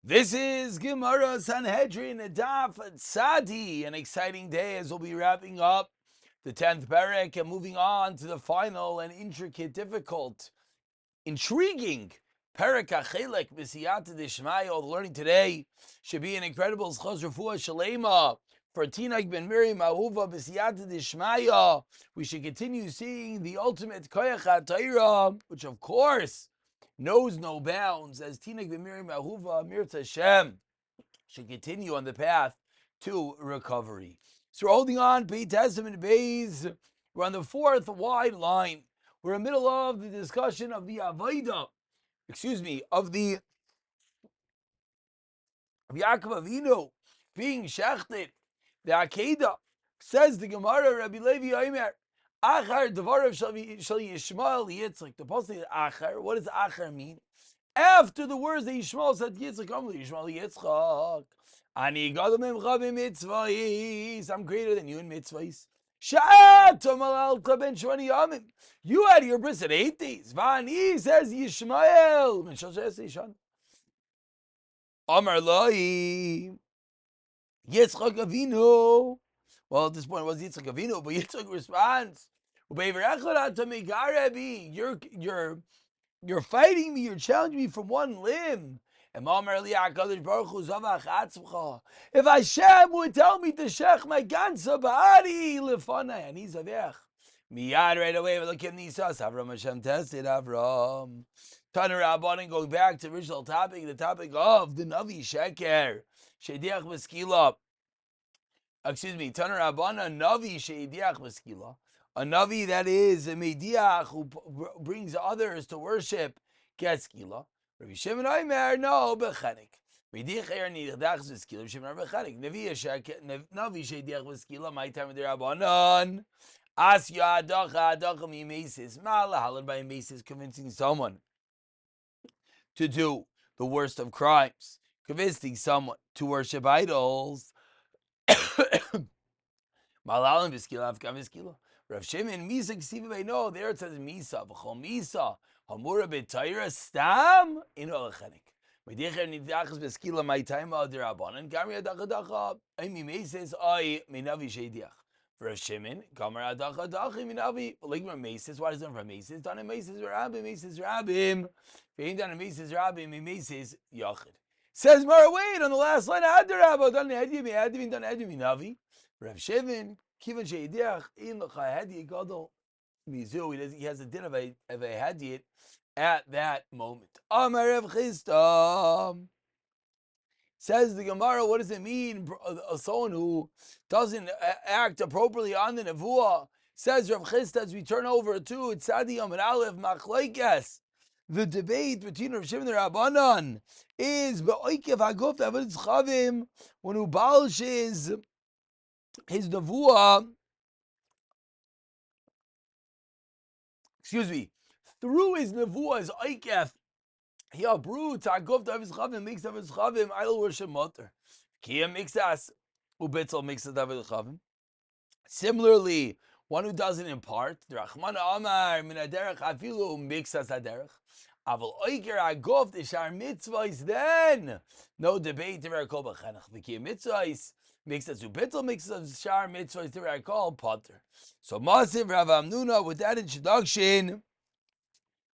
This is Gemara Sanhedrin Daf Tzadi, an exciting day as we'll be wrapping up the 10th parak and moving on to the final and intricate, difficult, intriguing parak Achelek B'siyata Dishmaya. The learning today should be an incredible zchos rafua shlema for Tinok ben Miriam Ahuva B'siyata Dishmaya. We should continue seeing the ultimate koyach HaTorah, which of course knows no bounds, as Tinok ben Miriam Ahuva Mirta Hashem should continue on the path to recovery. So we're holding on, Pei Testament Beis. We're on the fourth wide line. We're in the middle of the discussion of the Avodah, of the Yaakov Avinu being shechted, the Akedah. Says the Gemara, Rabbi Levi Omer, Achar Devarav Shal Yishmael Yitzchak. The pasuk is Achar. What does Achar mean? After the words that Yishmael said, Yitzchak, Yishmael Yitzchak. Ani gadol memcha b'mitzvahis. I'm greater than you in mitzvahs. Sha'atam alalta ben shvani yamim. You had your bris at 8 days. Vani says Yishmael. Ben shalosh esrei. Amar Loi. Yitzchak Avinu. Well, at this point, it was Yitzchak Avinu, but Yitzchak responds, you're fighting me, you're challenging me from one limb. And if Hashem would tell me to shech my ganze body, lefanai, and he's avech. Miyad right away, look at Nisas. Avram Hashem tested Avram. Tanur Rabbanan, going back to the original topic, the topic of the Navi Sheker. Shediach Beskila. Tanur Rabbanan, Navi Shediach Beskila. A Navi that is a Mediach who brings others to worship gets Skila. Rabbi Shimon Omer, no, Bechanik. Mediach Er Nidach Beskila, Rabbi Shimon Bechanik. Navi Shediach Beskila, my time with the Rabbanan. Asya Adacha Mimesis. Malahalan by Mesis, convincing someone to do the worst of crimes, convincing someone to worship idols. Malahalan Beskila, Afghan Beskila. Rav Shimon Misa Ksiva, no, there it says Misa, V'chol Misa, Hamura B'Tayra Stam, Ino Lechanik. Medicher Nidachas Beskila, my time of the Rabbanan, Gamri Adachadacha, Amy Mesis, I, Minavi Shediach. Rav Shimon, Gamri Adachadacha, Minavi, Ligma Mesis, what is done from Mesis? Done in Mesis Rabbim, Vein done in Mesis Rabbim, Mesis Yachid. Says Mara, wait, on the last line, Adarabba, done Edim, done Edim, Minavi. Rav Shimon, Kivan Sheidiach in the Chayadi Gadol Mizu, he has a din of a hadiyat at that moment. Amar Rav Chisda. Says the Gemara, what does it mean? Someone who doesn't act appropriately on the Nevuah. Says Rav Chisda, as we turn over to Tzadi Yom and Aleph Machlekes. The debate between Rav Shimon and Rabbanan is Be'oikev Haguf Avodas Chavim, when who balshes his nevuah, through his nevuah, his oikef, he abru ta'gov Davis Chavim, makes Davis Chavim idol worship mutter. Kia makes us, ubetzel makes Davis Chavim. Similarly, one who doesn't impart, the Rachman Amar min aderech afilu makes us aderech. Aval oiker agov the shar mitzvahs, then no debate. The kol b'chanach v'kia mitzvahs. Makes us ubitzel, makes us shar mitzvahs that I call potter. So Masiv Rav Amnuna, with that introduction,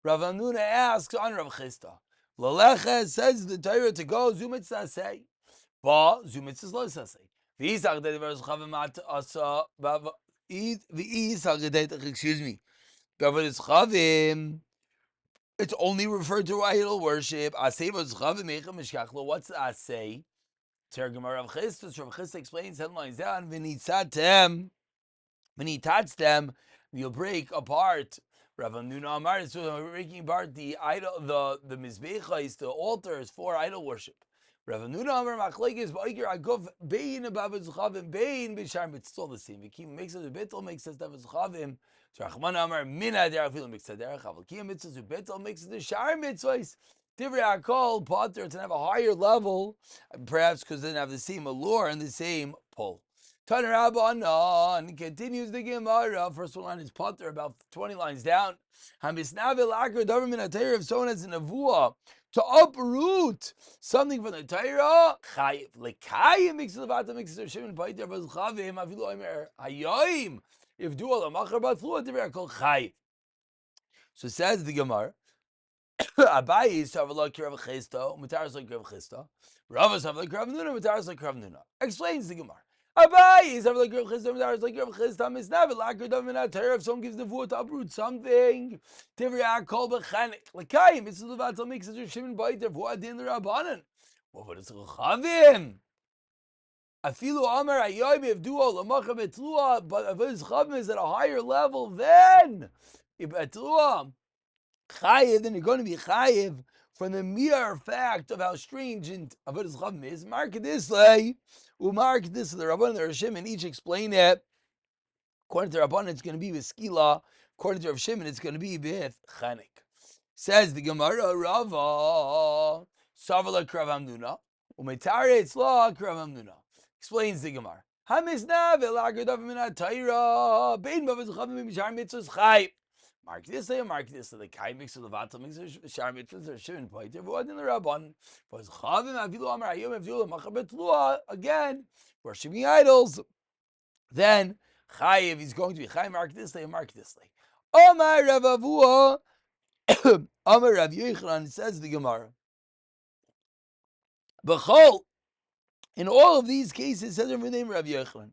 Rav Amnuna asks on Rav Chisda. Lalecha says the Torah to go zumitzah say, ba zumitzah lo say. V'isach de devers chavim asa v'isach excuse me. Bavos chavim. It's only referred to idol worship. Asay v'os chavim mechem mishkachlo. What's asay? Rav Chisda explains headlines down. When he touched them, you'll break apart. Rav Amnuna Amar, so we're breaking apart the idol, the mizbechais, the altars for idol worship. Rav Amnuna Amar Machlekes ba'ikir agov bein abavos chavim bein b'shar. It's still the same. It makes us a bittul, makes us davos chavim. So Rachman Amar min aderech afilu makes us aderech. Aval kiyam mitzvahs ubittul makes us the shar mitzvahs. Divrei Hakol potter to have a higher level, perhaps because they didn't have the same allure and the same pull. Tanur Rabbanan continues the Gemara. First one line is potter, about 20 lines down. If someone has a nevuah to uproot something from the Torah, chayiv. Lekayim mixes levata mixes of Shimon Paiter v'zchavim afilu omer hayoim. If do all machar batzlu, they're called chayiv. So says the Gemara, Abaye is to have a like Rav Chista, Mutar is like Rav Chista. Rav is have like Rav Nuna, Mutar is like Rav Nuna. Explains the Gemara. Abaye is have like Rav Chista, Mutar is like Rav Chista. Misnav laker dav min haTorah. If someone gives the vote to uproot something, Tivriya kol bechanik. Lekayim it's the vatal mix as Shimon Baiter voa din the Rabbanan. What is Chavim? Afilu Amar Ayoyim if do all lamacha betlua, but if his Chavim is at a higher level, then if betlua. Chayiv, then you're going to be chayiv from the mere fact of how stringent Avodas Chavim is. Mark this way, mark this. The Rabban and the Rav Shimon each explain it. According to Rabban, it's going to be with skila. According to Rav Shimon, it's going to be with chanik. Says the Gemara, Rava Savala Krav Hamnuna Umetare Etzla Krav Hamnuna. Explains the Gemara. Hamisna v'lagadav min ha'Torah bein b'Avodas Chavim b'Shar Mitzvos chayiv. Mark this day, mark this. The kai mix of the vatal mix of shar mitzvahs or shimon poiter. What in the rabban was chavim avilu amar hayom avilu macha betlua again worshiping idols. Then chayiv is going to be chayiv. Mark this day, mark this day. Amar Rav Avua, Amar Rav Yochanan says the Gemara. B'chol in all of these cases says the name Rav Yochanan.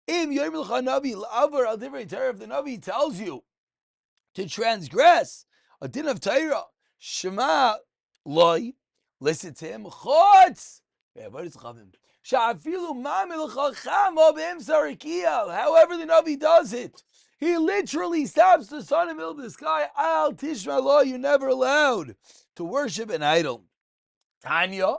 Im yoyim l'cha navi l'avor al divrei Torah. If the navi tells you to transgress a din of Torah, Shema loy, listen to him. Chutz, however, the Navi does it, he literally stops the sun in the middle of the sky. Al tishma lo, you're never allowed to worship an idol. Tanya,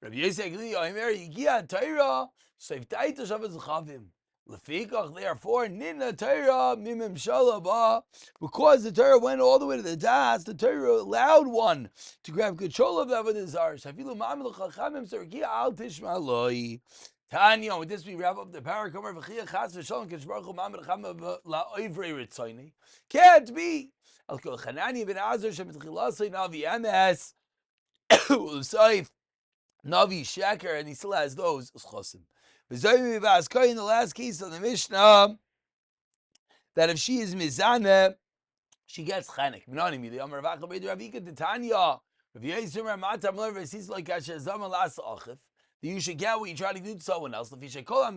Rabbi Yosef Yigia Torah, Seiftaita Shavaz Chavim. Lefikach, therefore, Nina Torah mimim shalaba, because the Torah went all the way to the das, the Torah allowed one to grab control of that with his arsh. Hafilu ma'amil chachamim sarkia al tishma loi. Tanya, with this we wrap up the paracomer v'chiyah chas v'shalom kishbaruch ma'amil chachamim la'oivrei ritzoyni. Can't be. Al kol chanani ben azar shemitchilasei navi emes u'saif navi sheker, and he still has those chosim. In the last case of the Mishnah, that if she is mizana, she gets chanek. That you should get what you try to do to someone else. Those who are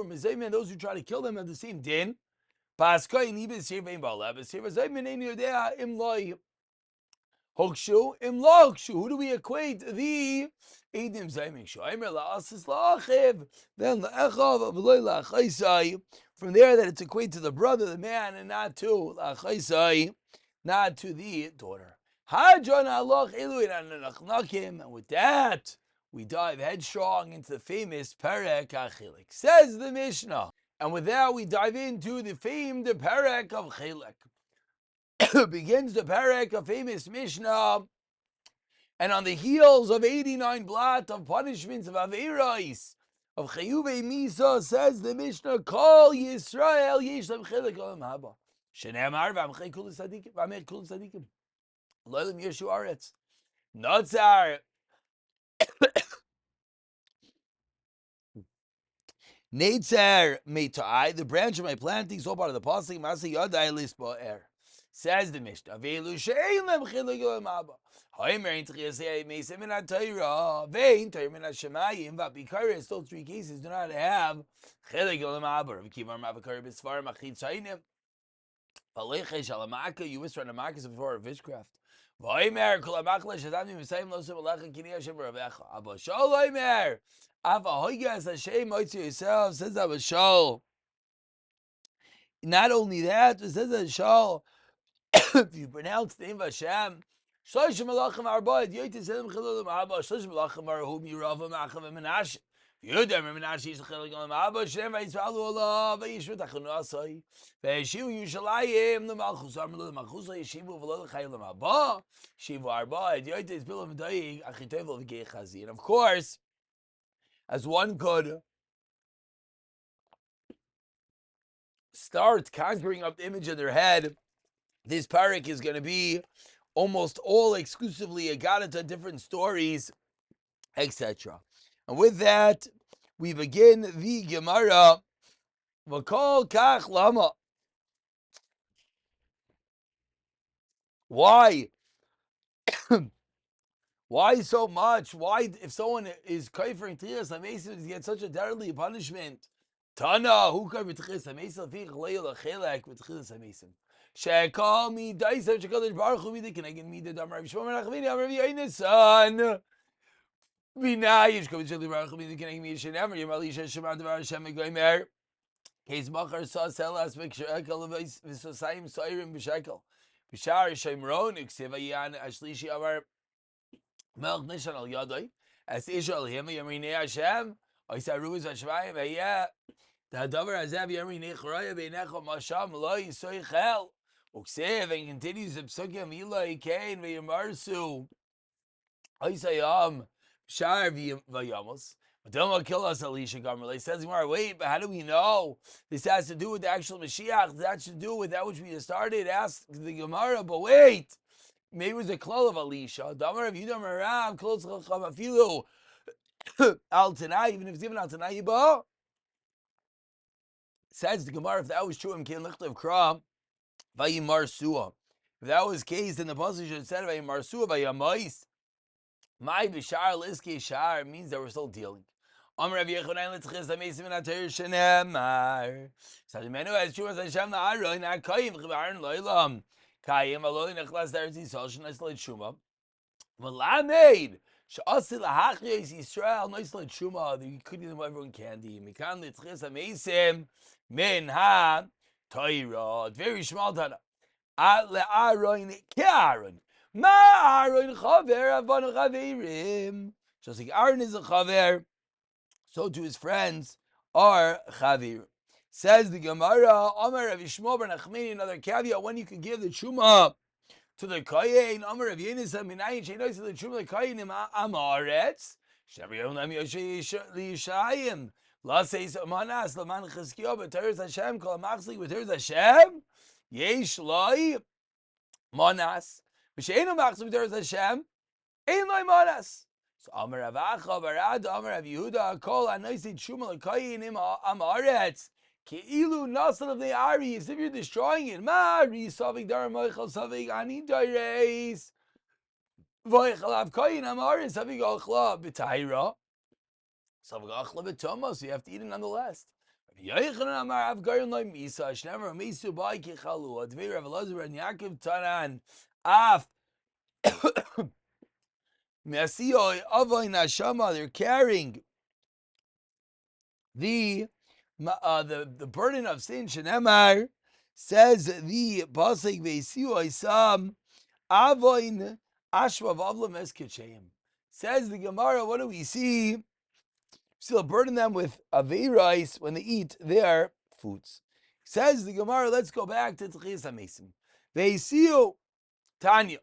mizayim, those who try to kill them have the same din. Hokshu, imlokshu. Who do we equate the Eidim Zayming Shoimer la'asis la'achiv? Then la'echav v'loy la'achaisai. From there, that it's equated to the brother, the man, and not to la'achaisai, not to the daughter. Hajon aloch eluin anachnakim. And with that, we dive headstrong into the famous Perek HaChilek. Says the Mishnah. And with that, we dive into the famed Perek of Chilek. Begins the Perek, a famous Mishnah, and on the heels of 89 blot of punishments of Aveiros, of Chayuvei Misa, says the Mishnah, Kol Yisrael Yesh Lam Chilek Olam Haba. Shenemar v'amchei kul tzadikim, v'amech kul tzadikim. Lo'elam Yeshu Aretz. Notzar. Neitzer Meitai, the branch of my planting, so part of the pasuk, Masa Yadai Lisba Er. Says the Mishnah, Veilu she'ein lem chilek olam haba. Ha'omer ein tchiyasei meisem min ha'Torah, ve'in Torah min ha'shemayim, va'bikaris, those three cases do not have chilek olam haba. Rav Kivar ma'avakar b'sfarim achitzaynim. V'leichei shalamaka, you whisper on the markers before a fishcraft. V'omer kol ha'machla shadam yimesayim lo sebalecha kini Hashem b'ravecha. Abba Shol omer, Ava hoigas Hashem moitzi yourself, says Abba Shol. Not only that, it says Abba Shol, if you pronounce the name of Hashem, Shlosh Malachim Arba'at Yoytis Elim Chilul Ma'aba, Shlosh Malachim Arhum Yirava Ma'achav Menashe, Yudem Menashe Yish Chilul Ma'aba, Shem Vayisvalu Allah, Vayishvu Tachanu Asai, Vayishivu Yushalayim, the Malchus Armelu, the Malchus Yeshivu V'lo L'chayim Ma'aba, Shivu Arba'at Yoytis Bilam V'dayik, Achitevel V'gei Chazi. And of course, as one could start conjuring up the image in their head, This parak is going to be almost all exclusively Agadata, different stories, etc. And with that, we begin the Gemara. V'kol kach lama. Why? Why so much? Why, if someone is kafir in Tchias HaMesim, he gets such a deadly punishment? Tana, who kafir Tchias HaMesim, fich leil achelek with Tchias HaMesim. Shekal mi daisa, shekal baruch hu midik, and I can meet the Damar Rav Shimon Rav Yoini son. V'nayish kavit shekal baruch hu midik, and I can meet Shenemer, Yemali Sheshemat Devar Hashem Megoymer. Case Machar saw Selas Mikshekal V'sosayim Soirim B'shekel. B'shar Shemron, Uksiva Yan Ashlishi Amar Melch Nishan Al Yadoi. As Israel Hima Yamrinei Hashem. Oisaruz Hashvayim V'yeh. Davar Hazav Yamrinei Choraya B'necho Masham Lo Yisoichel. Uksiv and continues the Psukim Eloi Kain V'yamarsu. Oisayam B'shar V'yamos. Don't kill us, Elisha Gamrle. Says, wait, but how do we know this has to do with the actual Mashiach? That has to do with that which we just started. Ask the Gemara, but wait. Maybe it was a klal of Elisha. Damar of Yudam Merav, close Chacham Afilu. Al Tanai, even if it's given Al Tanai, Yiba. Says the Gemara, if that was true, Mkin Lichtav Kram, Vayimar Suah. If that was the case, then the Pasuk should have said Vayimar Suah, Vayamais. My Bishar Liski Shar means that we're still dealing. Amar Rav Yechonayin L'Tchias HaMesim and Atayr Shenemar. Sadimenu as true as Hashem Na'aroin Ha'kayim V'chibaron Lo'ilam. Kayim Aloi Nechlas D'Eretz Yisrael Sh'Nois L'Tshuma. V'lamed She'asi L'Hachyos Yisrael Nois L'Tshuma. You couldn't give everyone candy. Mikan L'Tchias HaMesim Min HaTayra. Very small Tana. At Le'aroin Ke'aron. Ma Aaron Chaver Avon Chaverim. Just like Aaron is a Chaver, so to his friends are Chavir. Says the Gemara, Amar Rav Yishmael ben Achmeni, another caveat, when you can give the Truma to the Kayin, Amar Rav Yenis Aminayin, Sheinois to the Truma, the Kayin im Amaretz, Shavir Lam Yoshe Lishayim, La Seis Amanas, Laman Cheskio, but Teres Hashem, Kol Machzik, but Teres Hashem, Yesh Loi, Manas. B'sheinu machzor b'teres Hashem, ein loy manas. So Amar Rav Acha Barad, Amar Rav Yehuda, Kol Anoisi Truma L'Kayin im Amaretz, Ke'ilu Nasal of the Ari, as if you're destroying it. Ma'ari Savig Dar Moichel Savig Ani Dareis, Voichel Av Kayin Amaretz Savig Ochla B'Tayra, Savig Ochla B'Toma, so you have to eat it nonetheless. Yochanan Amar Av Garin Loy Misa, Shnever Misu Bai Kechalu, Advei Rav Elazar and Yaakov Tanan. Af Mesioi Avay Nashama, they're carrying the burden of sin. Shenemar says the pasuk Veisioi Sam Avoin Ashvav Avlam Esketcheim. Says the Gemara, what do we see? Still burden them with aveiros when they eat their foods. Says the Gemara, let's go back to Tchias HaMesim. Veisioi Tanya,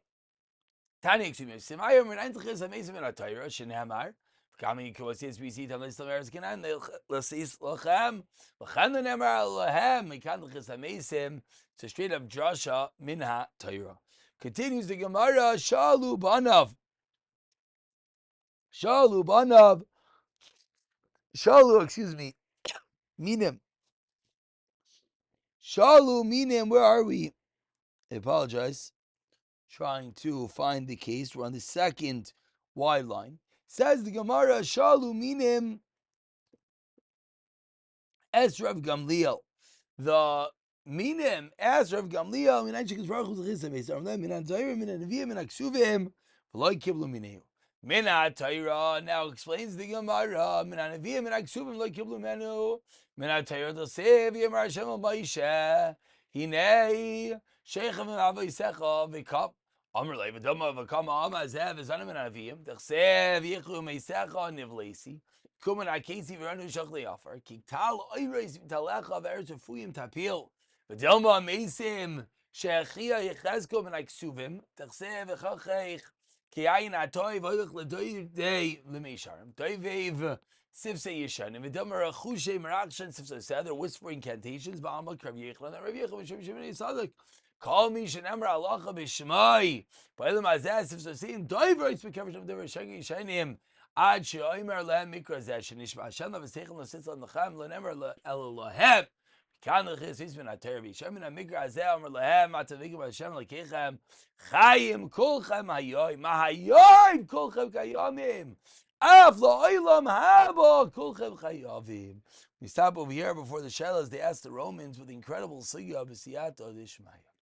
excuse me. Semayim Renain Tchias HaMesim and Atayra Shenemar. Coming Kosiyas we see Talis Lameres Kenan Lasis Lachem Lachem Nemar Lahem Mikan Tchias HaMesim. It's a straight up drasha minha Torah. Continues the Gemara. Shalu Banav. Excuse me. Minim. Shalu Minim. Where are we? I apologize. Trying to find the case. We're on the second wide line. Says the Gemara, Shalu Minim Es Rav Gamliel. The Minim Es Rav Gamliel, Minan Shekis Baruch Hu Zechis HaMeis, Armlem Minan Zayrim, Minan Neviim, Minan Ksuvim, V'loi Kiblu Mineu. Minan Torah now explains the Gemara, Minan Neviim, Minan Ksuvim, V'loi Kiblu Mineu. Minan Torah Dosev, Yemar Hashem al Moshe, Hinei, Sheichem Avoy Secha, V'kap. Amr Lei V'doma V'kama Ama Zev V'zanim Minan Neviim, D'chsev Yichlu Meisecha Nivleisi, Kuman Akesi V'ranu Shach Le'afar, Kiktal Oireis V'talecha V'eretz V'fuyim Tapil, V'delma Meisim, She'echia Yechezko Minan Ksuvim, D'chsev V'chachech, Ki'ayin Atoy V'oich L'doydei L'meisharim, Doivev Sifsei Yishanim, V'delma Rachushe Merakshan Sifsei Seh, they're whispering cantations, Ba'amal Krav Yechlan, Rav Yechlan V'shem Shemini Sadak, Call me shenemar halacha b'shmai. Ba'elam hazeh, if so saying, doiver, it's bekever shem doiver, shegi yishayim, ad she'oimer lehem mikra zeh, shenishma Hashem lavaseichel nositz al nechem, lo nemer elo lohem. Kan lechis ismin ater v'yishamin ha-mikra hazeh, omer lehem, atavikim Hashem lekechem, chayim kulchem hayoim, mahayoim kulchem kayomim. Af lo'olam haba kulchem chayovim. We stop over here before the Shelas. They asked the Romans with incredible sugya of Siyata Dishmaya.